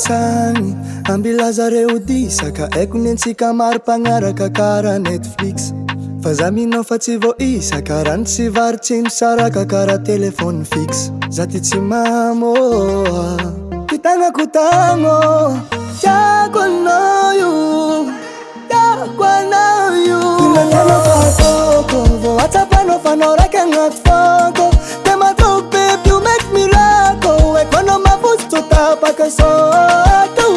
tsagny ambilazareo disaka haiko nentsika maro mpagnaraka kara Netflix fa za minao fa tsy voisaka rano tsy varitsy misaraka kara telefone fixe za ty tsy mamoa ty tagnako tagno tiako anao io tiako anao io inanao fatoko vo atsapanao fanao raiky agnaty fako te matroko baby you make me rako ekoanao mavotsy tapaka soto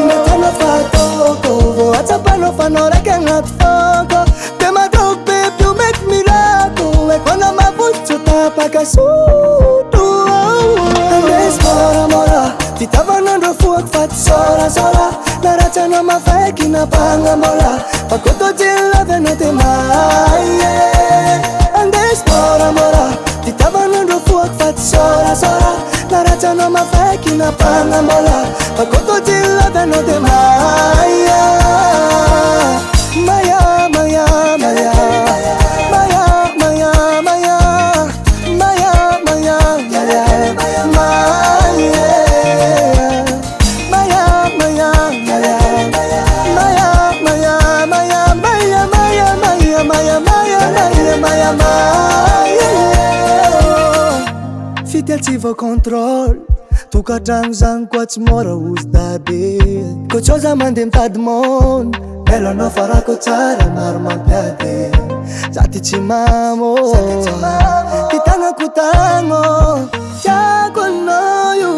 inanao fatoko vo atsapanao fanao raiky agnaty fako te matroko baby you make me rako ekoanao mavotsy tapaka soto andes moramora titavanandro foako fa ty sorasora naratsanao mafaiky napagnamola pakoto jilavanao te maie andes moramora titavanandro foako fa ty sorasora naratsanao mafaiky napagnamola pakoto jilavanao te maie maya maya maya maya maya maya maya maya fitiatsy vao contrôle tokatragno zagny koa tsy mora ozy dabe ko tsô za mandeha mitady monde elanao farako tsara maro mampiady za ty tsy mamo ty tagnako tagno tiako anao io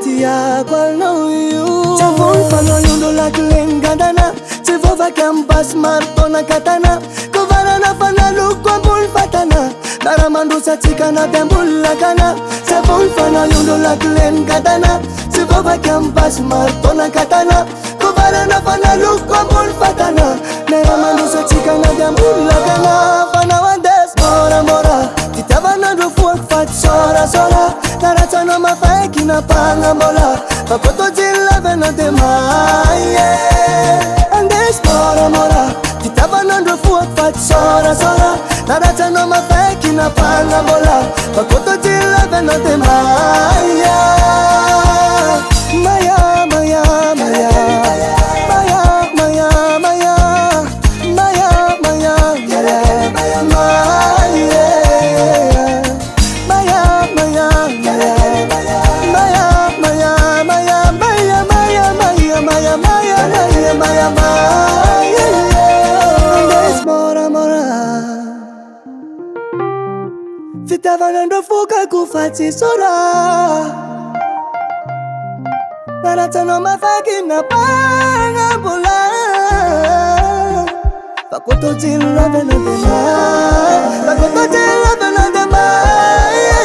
tiako anao io tsy avony fanao iondro lakileny gandana tsy vovaky amy basy maro taona katana ko varana fanaloko ambony fatana dara mandrosatsika naby ambony lakana tsy avony fanao iondro lakileny gandana tsy vovaky amy basy maro taona katana ko varana fanaloko ambony fatana dara mandrosatsika naby ambony lakana fanao andes moramora titiavanandro foako fa ty sorasora naratsanao mafaiky napagnamola pakoto jilavanao te maie andes moramora titiavanandro foako fa ty sorasora naratsanao mafaiky napagnamola pakoto jilavanao te maie maya maya maya maya maya maya maya maya fitavanandro fokako fa tsy sora naratsanao mafaiky napagnamola pakoto jilavanao te maie pakoto jilavanao te maie